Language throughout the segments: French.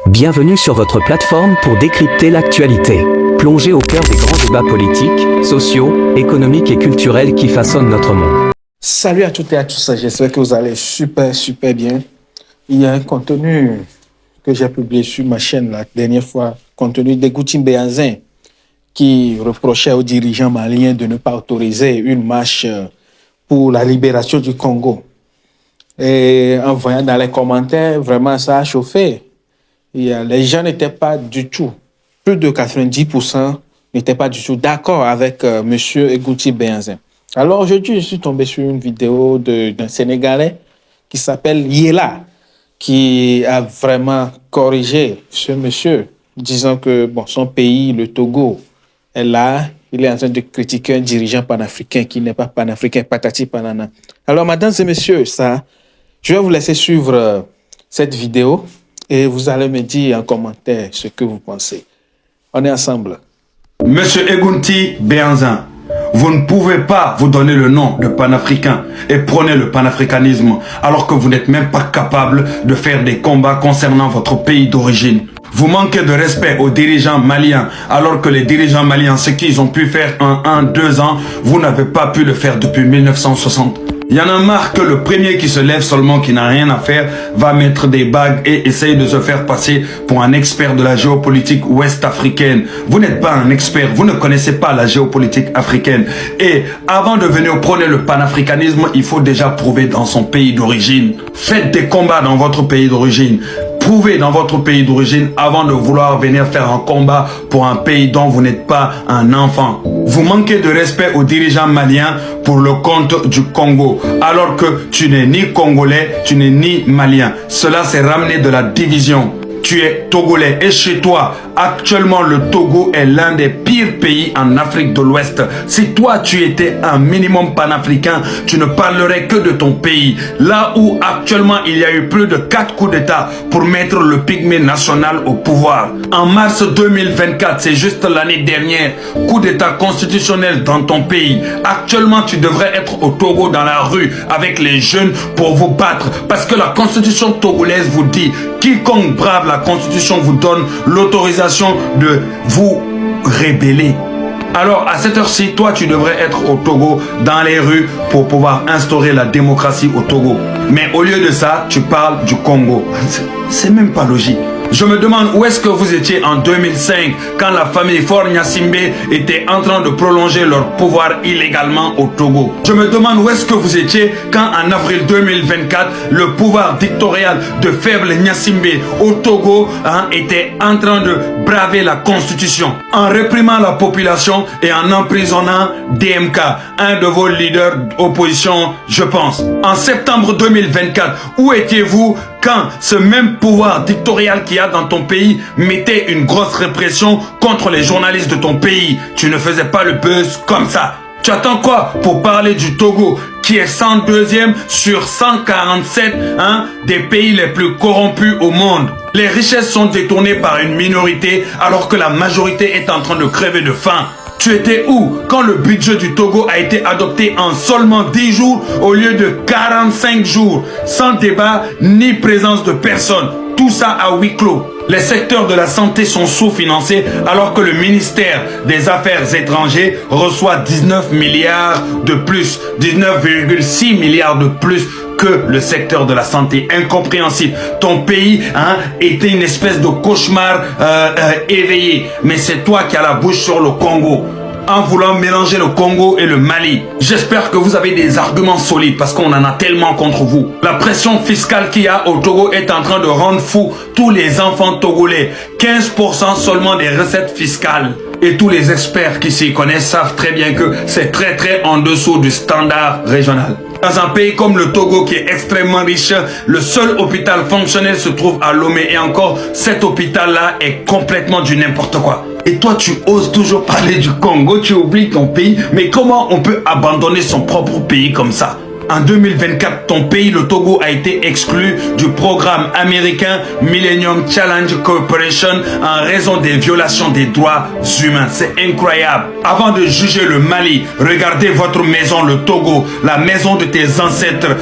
Bienvenue sur votre plateforme pour décrypter l'actualité. Plongez au cœur des grands débats politiques, sociaux, économiques et culturels qui façonnent notre monde. Salut à toutes et à tous, j'espère que vous allez super bien. Il y a un contenu que j'ai publié sur ma chaîne la dernière fois, contenu d'Egouti Béhanzin, qui reprochait aux dirigeants maliens de ne pas autoriser une marche pour la libération du Congo. Et en voyant dans les commentaires, vraiment ça a chauffé. Les gens n'étaient pas du tout, plus de 90% n'étaient pas du tout d'accord avec M. Egouti Béhanzin. Alors aujourd'hui, je suis tombé sur une vidéo d'un Sénégalais qui s'appelle Yela, qui a vraiment corrigé ce monsieur, disant que son pays, le Togo, est là. Il est en train de critiquer un dirigeant panafricain qui n'est pas panafricain, patati panana. Alors, mesdames et messieurs, je vais vous laisser suivre cette vidéo et vous allez me dire en commentaire ce que vous pensez. On est ensemble. Monsieur Egouti Béhanzin, vous ne pouvez pas vous donner le nom de panafricain et prôner le panafricanisme alors que vous n'êtes même pas capable de faire des combats concernant votre pays d'origine. Vous manquez de respect aux dirigeants maliens alors que les dirigeants maliens, ce qu'ils ont pu faire en 1-2 ans, vous n'avez pas pu le faire depuis 1960. Il y en a marre que le premier qui se lève seulement, qui n'a rien à faire, va mettre des bagues et essayer de se faire passer pour un expert de la géopolitique ouest-africaine. Vous n'êtes pas un expert, vous ne connaissez pas la géopolitique africaine. Et avant de venir prôner le panafricanisme, il faut déjà prouver dans son pays d'origine. Faites des combats dans votre pays d'origine. Prouvez dans votre pays d'origine avant de vouloir venir faire un combat pour un pays dont vous n'êtes pas un enfant. Vous manquez de respect aux dirigeants maliens pour le compte du Congo, alors que tu n'es ni Congolais, tu n'es ni Malien. Cela s'est ramené de la division. Tu es Togolais et chez toi, actuellement le Togo est l'un des pires pays en Afrique de l'Ouest. Si toi tu étais un minimum panafricain, tu ne parlerais que de ton pays. Là où actuellement il y a eu plus de 4 coups d'état pour mettre le pygmée national au pouvoir. En mars 2024, c'est juste l'année dernière, coup d'état constitutionnel dans ton pays. Actuellement tu devrais être au Togo dans la rue avec les jeunes pour vous battre. Parce que la constitution togolaise vous dit, quiconque brave la constitution vous donne l'autorisation de vous rébeller. Alors à cette heure-ci, toi tu devrais être au Togo dans les rues pour pouvoir instaurer la démocratie au Togo. Mais au lieu de ça, tu parles du Congo. C'est même pas logique. Je me demande où est-ce que vous étiez en 2005 quand la famille Faure Gnassingbé était en train de prolonger leur pouvoir illégalement au Togo. Je me demande où est-ce que vous étiez quand en avril 2024 le pouvoir dictatorial de faible Gnassingbé au Togo était en train de braver la constitution en réprimant la population et en emprisonnant DMK, un de vos leaders d'opposition, je pense. En septembre 2024, où étiez-vous quand ce même pouvoir dictatorial qu'il y a dans ton pays mettait une grosse répression contre les journalistes de ton pays? Tu ne faisais pas le buzz comme ça. Tu attends quoi pour parler du Togo qui est 102e sur 147 des pays les plus corrompus au monde? Les richesses sont détournées par une minorité alors que la majorité est en train de crever de faim. Tu étais où quand le budget du Togo a été adopté en seulement 10 jours au lieu de 45 jours, sans débat ni présence de personne? Tout ça à huis clos. Les secteurs de la santé sont sous-financés alors que le ministère des Affaires étrangères reçoit 19 milliards de plus, 19,6 milliards de plus que le secteur de la santé. Incompréhensible. Ton pays était une espèce de cauchemar éveillé. Mais c'est toi qui as la bouche sur le Congo, en voulant mélanger le Congo et le Mali. J'espère que vous avez des arguments solides parce qu'on en a tellement contre vous. La pression fiscale qu'il y a au Togo est en train de rendre fou tous les enfants togolais. 15% seulement des recettes fiscales. Et tous les experts qui s'y connaissent savent très bien que c'est très en dessous du standard régional. Dans un pays comme le Togo qui est extrêmement riche, le seul hôpital fonctionnel se trouve à Lomé et encore cet hôpital-là est complètement du n'importe quoi. Et toi tu oses toujours parler du Congo, tu oublies ton pays, mais comment on peut abandonner son propre pays comme ça? En 2024, ton pays, le Togo, a été exclu du programme américain Millennium Challenge Corporation en raison des violations des droits humains. C'est incroyable. Avant de juger le Mali, regardez votre maison, le Togo, la maison de tes ancêtres.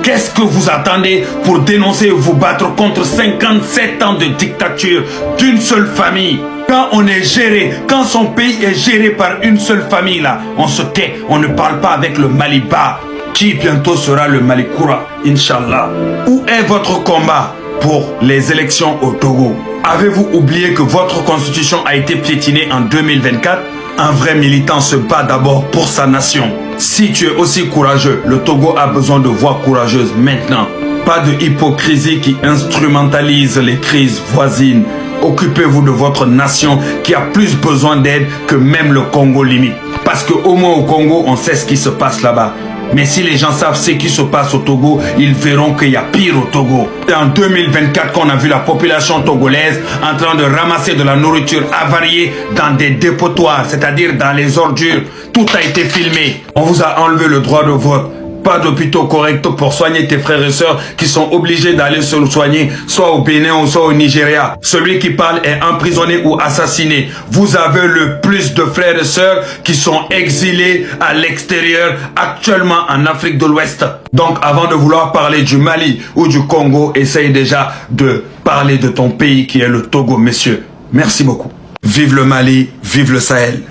Qu'est-ce que vous attendez pour dénoncer et vous battre contre 57 ans de dictature d'une seule famille? Quand on est géré, quand son pays est géré par une seule famille là, on se tait, on ne parle pas avec le Maliba, qui bientôt sera le Malikoura, Inch'Allah. Où est votre combat pour les élections au Togo? Avez-vous oublié que votre constitution a été piétinée en 2024? Un vrai militant se bat d'abord pour sa nation. Si tu es aussi courageux, le Togo a besoin de voix courageuses maintenant. Pas de hypocrisie qui instrumentalise les crises voisines. Occupez-vous de votre nation qui a plus besoin d'aide que même le Congo limite. Parce qu'au moins au Congo, on sait ce qui se passe là-bas. Mais si les gens savent ce qui se passe au Togo, ils verront qu'il y a pire au Togo. C'est en 2024 qu'on a vu la population togolaise en train de ramasser de la nourriture avariée dans des dépotoirs, c'est-à-dire dans les ordures. Tout a été filmé. On vous a enlevé le droit de vote. Pas d'hôpitaux corrects pour soigner tes frères et sœurs qui sont obligés d'aller se soigner, soit au Bénin ou soit au Nigeria. Celui qui parle est emprisonné ou assassiné. Vous avez le plus de frères et sœurs qui sont exilés à l'extérieur, actuellement en Afrique de l'Ouest. Donc avant de vouloir parler du Mali ou du Congo, essaye déjà de parler de ton pays qui est le Togo, messieurs. Merci beaucoup. Vive le Mali, vive le Sahel.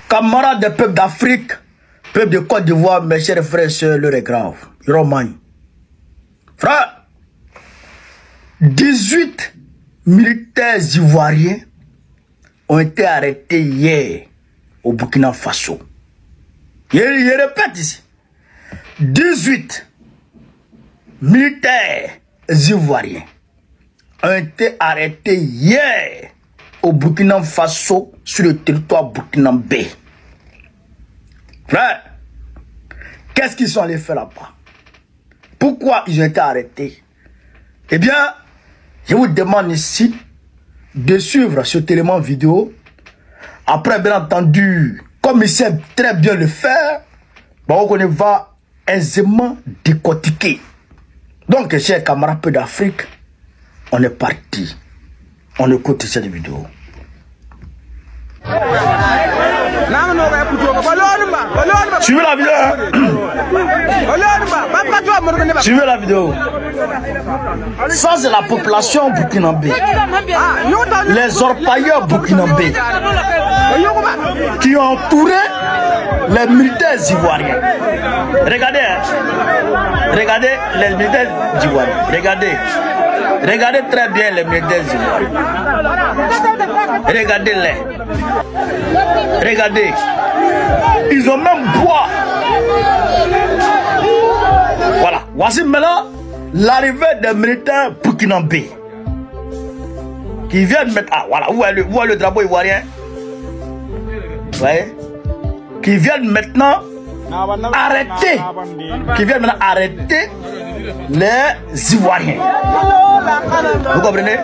Camarades des peuples d'Afrique, peuple de Côte d'Ivoire, mes chers frères et sœurs, l'heure est grave. Romagne. Frère, 18 militaires ivoiriens ont été arrêtés hier au Burkina Faso. Je répète ici. 18 militaires ivoiriens ont été arrêtés hier au Burkina Faso sur le territoire burkinabé. Frère, qu'est-ce qu'ils sont allés faire là-bas? Pourquoi ils ont été arrêtés? Eh bien, je vous demande ici de suivre cet élément vidéo. Après, bien entendu, comme il sait très bien le faire, bon, on va aisément décortiquer. Donc, chers camarades peu d'Afrique, on est parti. On écoute cette vidéo. Suivez la vidéo. Suivez la vidéo. Ça, c'est la population burkinabé. Les orpailleurs burkinabés qui ont entouré les militaires ivoiriens. Regardez, hein. Regardez les militaires ivoiriens. Regardez. Regardez très bien les militaires ivoiriens. Regardez-les. Regardez. Ils ont même bois. Voilà. Voici maintenant l'arrivée des militaires burkinabés qui viennent mettre. Ah, voilà. Vous voyez le drapeau ivoirien? Vous voyez? Qui viennent maintenant arrêter. Qui viennent maintenant arrêter les Ivoiriens. Vous comprenez?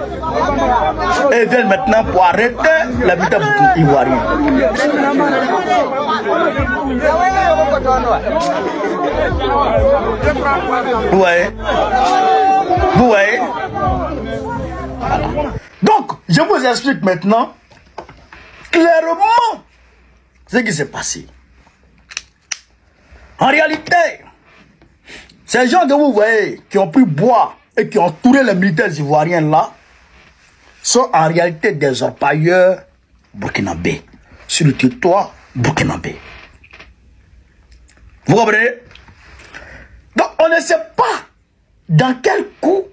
Et ils viennent maintenant pour arrêter les militaires ivoiriens. Vous voyez? Vous voyez? Voilà. Donc, je vous explique maintenant clairement ce qui s'est passé. En réalité, ces gens que vous voyez qui ont pris bois et qui ont entouré les militaires ivoiriens là sont en réalité des orpailleurs burkinabés sur le territoire burkinabé. Vous comprenez? Donc on ne sait pas dans quel coup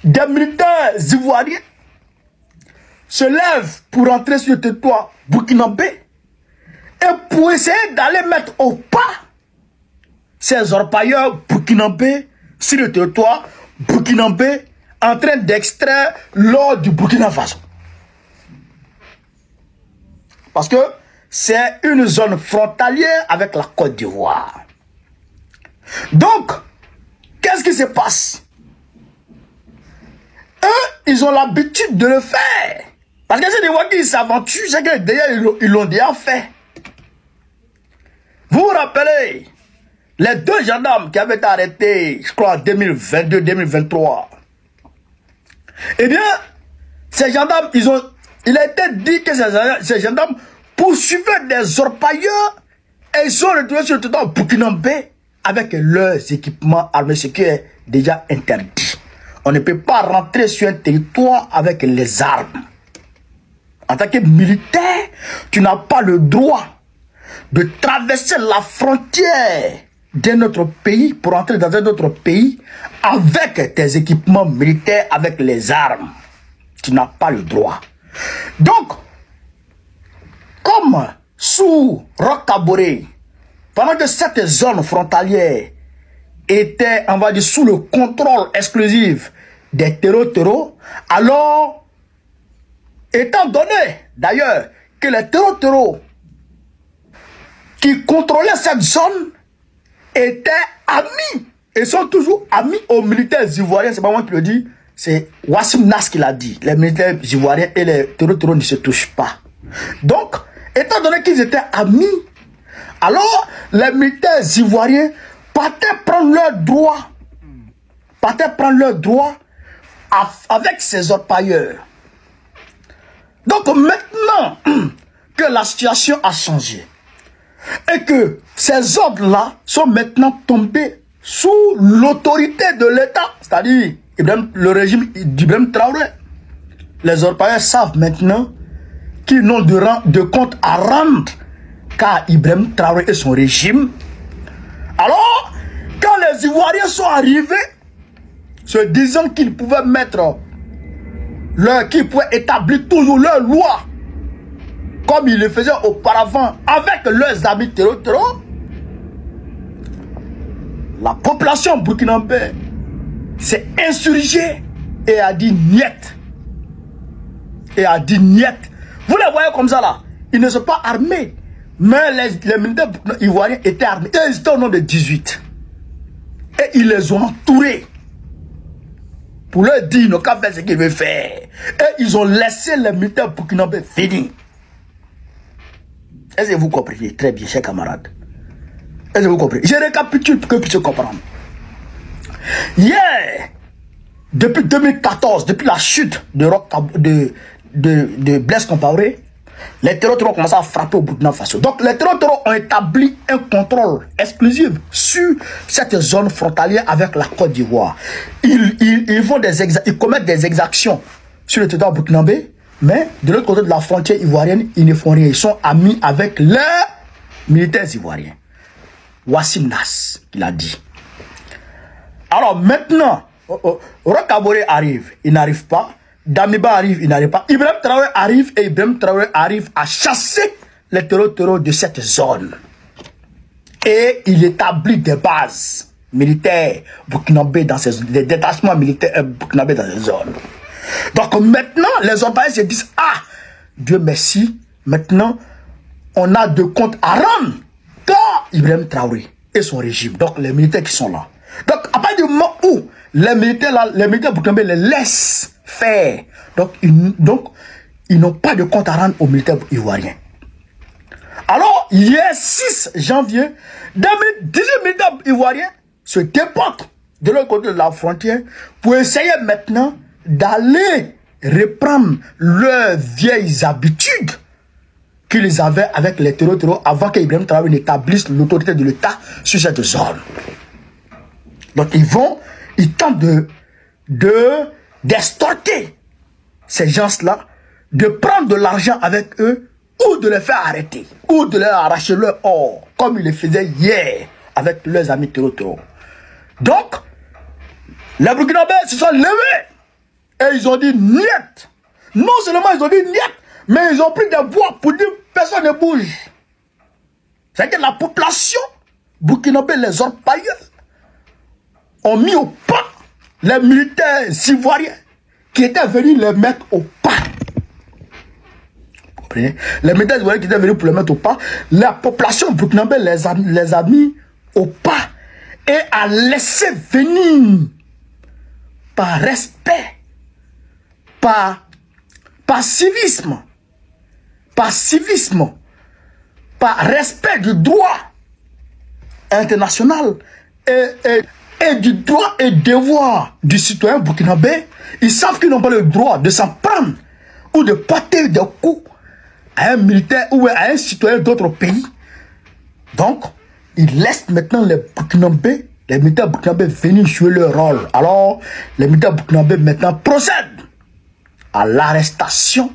des militaires ivoiriens se lèvent pour entrer sur le territoire burkinabé et pour essayer d'aller mettre au pas ces orpailleurs burkinabés sur le territoire burkinabé en train d'extraire l'or du Burkina Faso. Parce que c'est une zone frontalière avec la Côte d'Ivoire. Donc, qu'est-ce qui se passe? Eux, ils ont l'habitude de le faire. Parce que c'est des gens qui s'aventurent, c'est que d'ailleurs ils l'ont déjà fait. Vous vous rappelez les deux gendarmes qui avaient été arrêtés, je crois, en 2022-2023. Eh bien, ces gendarmes, il a été dit que ces gendarmes poursuivaient des orpailleurs et ils sont retrouvés sur le territoire burkinabé avec leurs équipements armés, ce qui est déjà interdit. On ne peut pas rentrer sur un territoire avec les armes. En tant que militaire, tu n'as pas le droit de traverser la frontière d'un autre pays pour entrer dans un autre pays avec tes équipements militaires, avec les armes. Tu n'as pas le droit. Donc, comme sous Roch-Kaboré, pendant que cette zone frontalière était, on va dire, sous le contrôle exclusif des terreaux, alors, étant donné d'ailleurs que les terreaux qui contrôlaient cette zone étaient amis et sont toujours amis aux militaires ivoiriens, c'est pas moi qui le dis, c'est Wassim Nas qui l'a dit. Les militaires ivoiriens et les terreaux ne se touchent pas. Donc, étant donné qu'ils étaient amis, alors les militaires ivoiriens partaient prendre leurs droits, avec ces orpailleurs. Donc maintenant que la situation a changé et que ces ordres-là sont maintenant tombés sous l'autorité de l'État, c'est-à-dire le régime d'Ibrahim Traoré, les orpailleurs savent maintenant qu'ils n'ont de compte à rendre qu'à Ibrahim Traoré et son régime. Alors, quand les Ivoiriens sont arrivés, se disant qu'ils pouvaient qu'ils pouvaient établir toujours leurs lois, comme ils le faisaient auparavant avec leurs amis terreaux, la population burkinabé s'est insurgée et a dit niet. Vous les voyez comme ça là, ils ne sont pas armés, mais les militaires ivoiriens étaient armés. Et ils étaient au nombre de 18. Et ils les ont entourés pour leur dire, ils n'ont qu'à faire ce qu'ils veulent faire. Et ils ont laissé les militaires burkinabés finir. Est-ce que vous comprenez? Très bien, chers camarades. Est-ce que vous comprenez? Je récapitule pour que vous puissiez comprendre. Hier, depuis 2014, depuis la chute de Blaise Compaoré, les terroristes ont commencé à frapper au Burkina Faso. Donc les terroristes ont établi un contrôle exclusif sur cette zone frontalière avec la Côte d'Ivoire. Ils commettent des exactions sur le territoire burkinabé, mais de l'autre côté de la frontière ivoirienne, ils ne font rien. Ils sont amis avec les militaires ivoiriens. Wassim Nas, il a dit. Alors maintenant, Roch-Kaboré arrive, il n'arrive pas. Damiba arrive, il n'arrive pas. Ibrahim Traoré arrive et Ibrahim Traoré arrive à chasser les terreaux de cette zone. Et il établit des bases militaires burkinabés dans des détachements militaires burkinabés dans ces zones. Donc maintenant, les employés se disent, ah, Dieu merci, maintenant, on a de comptes à rendre dans Ibrahim Traoré et son régime. Donc les militaires qui sont là. Donc à partir du moment où les militaires burkinabés les laissent faire. Donc, ils n'ont pas de compte à rendre aux militaires ivoiriens. Alors, hier 6 janvier 2018, militaires ivoiriens se déportent de l'autre côté de la frontière pour essayer maintenant d'aller reprendre leurs vieilles habitudes qu'ils avaient avec les terreaux avant qu'Ibrahim Traoré n'établisse l'autorité de l'État sur cette zone. Donc, ils tentent d'extorquer ces gens-là, de prendre de l'argent avec eux, ou de les faire arrêter, ou de leur arracher leur or, comme ils le faisaient hier avec leurs amis terreaux. Donc, les Burkinabés se sont levés et ils ont dit niet. Non seulement ils ont dit niet, mais ils ont pris des bois pour dire personne ne bouge. C'est que la population burkinabé, les orpailleurs, ont mis au pas les militaires ivoiriens qui étaient venus les mettre au pas. Vous comprenez? Les militaires ivoiriens qui étaient venus pour les mettre au pas, la population burkinabé les a mis au pas et a laissé venir par respect, par civisme, par respect du droit international et du droit et devoir du citoyen burkinabé. Ils savent qu'ils n'ont pas le droit de s'en prendre ou de porter des coups à un militaire ou à un citoyen d'autre pays. Donc, il laisse maintenant les Burkinabés, les militaires burkinabés venir jouer leur rôle. Alors, les militaires burkinabés maintenant procèdent à l'arrestation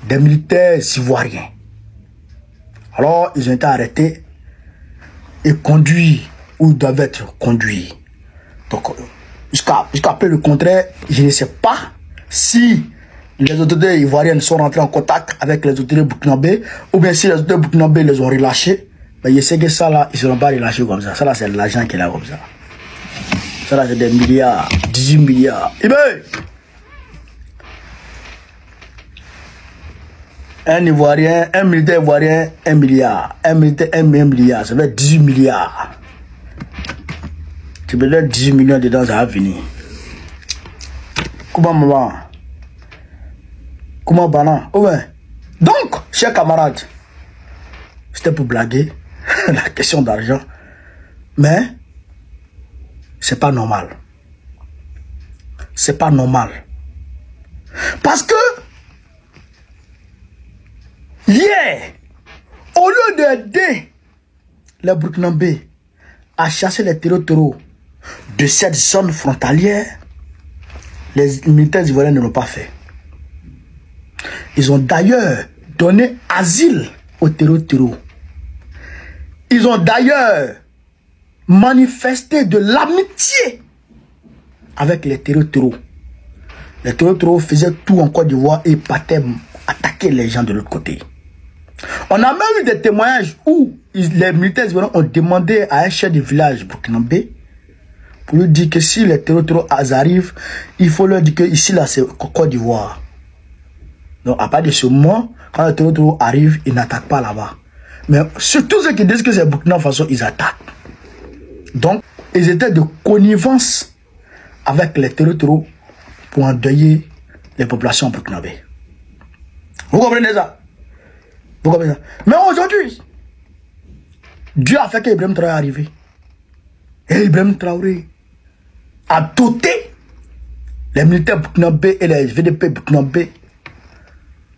des militaires ivoiriens. Alors, ils ont été arrêtés et conduits où ils doivent être conduits. Donc, jusqu'à peu le contraire, je ne sais pas si les autorités ivoiriennes sont rentrées en contact avec les autorités burkinabés ou bien si les autorités burkinabés les ont relâchés. Mais je sais que ça là, ils ne seront pas relâchés comme ça. Ça là, c'est l'argent qui est là comme ça. Ça là, c'est des milliards, 18 milliards. Et bien, un Ivoirien, un militaire ivoirien, 1 milliard. Un militaire, 1 milliard. Ça veut dire 18 milliards. Tu peux mettre 18 millions dedans, ça va venir. Comment maman? Comment banan? Ouais. Donc, chers camarades, c'était pour blaguer la question d'argent. Mais, c'est pas normal. C'est pas normal. Parce que, hier, au lieu d'aider les Burkinabés à chasser les terreaux de cette zone frontalière, les militaires ivoiriens ne l'ont pas fait. Ils ont d'ailleurs donné asile aux terreaux. Ils ont d'ailleurs manifesté de l'amitié avec les terreaux. Les terreaux faisaient tout en Côte d'Ivoire et partaient attaquer les gens de l'autre côté. On a même eu des témoignages où les militaires ivoiriens ont demandé à un chef de village burkinabé pour lui dire que si les terreaux arrivent, il faut leur dire que ici là c'est Côte d'Ivoire. Donc à partir de ce moment, quand les terreaux arrivent, ils n'attaquent pas là-bas. Mais surtout ceux qui disent que c'est Burkina Faso, ils attaquent. Donc ils étaient de connivence avec les terreaux pour endeuiller les populations burkinabées. Vous comprenez ça? Vous comprenez ça? Mais aujourd'hui, Dieu a fait qu'Ibrahim Traoré est arrivé. Et Ibrahim Traoré a doté les militaires burkinabés et les VDP burkinabés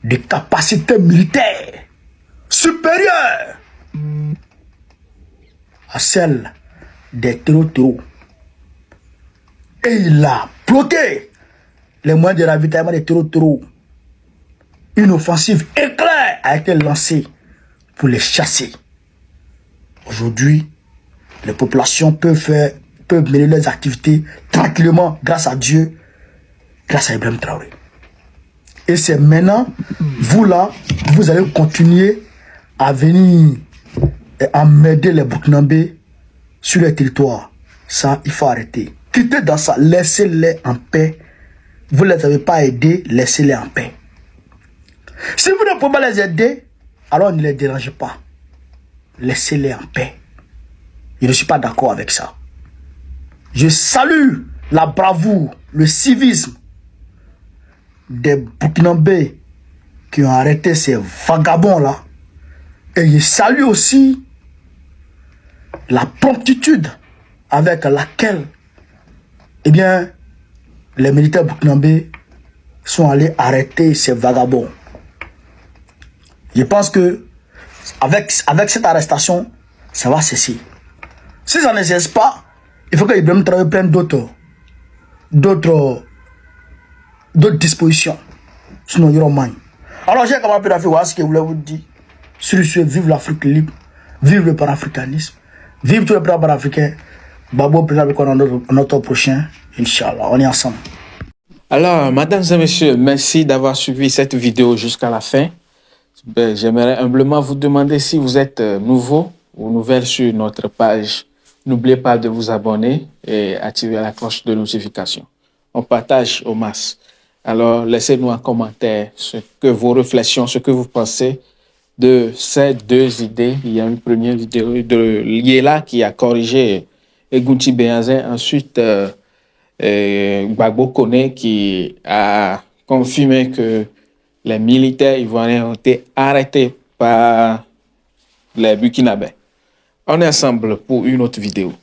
de capacités militaires supérieures à celles des terreaux. Et il a bloqué les moyens de ravitaillement des terreaux. Une offensive éclair a été lancée pour les chasser. Aujourd'hui, les populations peuvent mener leurs activités tranquillement grâce à Dieu, grâce à Ibrahim Traoré. Et c'est maintenant, vous là, vous allez continuer à venir et à m'aider les Burkinabés sur les territoires. Ça, il faut arrêter. Quittez dans ça, laissez-les en paix. Vous ne les avez pas aidés, laissez-les en paix. Si vous ne pouvez pas les aider, alors ne les dérangez pas. Laissez-les en paix. Je ne suis pas d'accord avec ça. Je salue la bravoure, le civisme des Burkinabés qui ont arrêté ces vagabonds-là. Et je salue aussi la promptitude avec laquelle, eh bien, les militaires burkinabés sont allés arrêter ces vagabonds. Je pense que avec cette arrestation, ça va cesser. Si ça ne cesse pas, il faut que Ibrahim Traoré prenne d'autres dispositions. Sinon, il y aura moins. Alors, j'ai comment faire voilà ce que je voulais vous dire. Sur ce, vive l'Afrique libre, vive le panafricanisme, vive tous les peuples africains. Babo, avec notre prochain, Inch'Allah. On est ensemble. Alors, mesdames et messieurs, merci d'avoir suivi cette vidéo jusqu'à la fin. J'aimerais humblement vous demander si vous êtes nouveau ou nouvelle sur notre page. N'oubliez pas de vous abonner et activer la cloche de notification. On partage au max. Alors, laissez-nous en commentaire vos réflexions, ce que vous pensez de ces deux idées. Il y a une première vidéo de Liela qui a corrigé Egounti Béhanzin. Ensuite, Gbagbo Koné qui a confirmé que les militaires ivoiriens ont été arrêtés par les Burkinabés. On est ensemble pour une autre vidéo.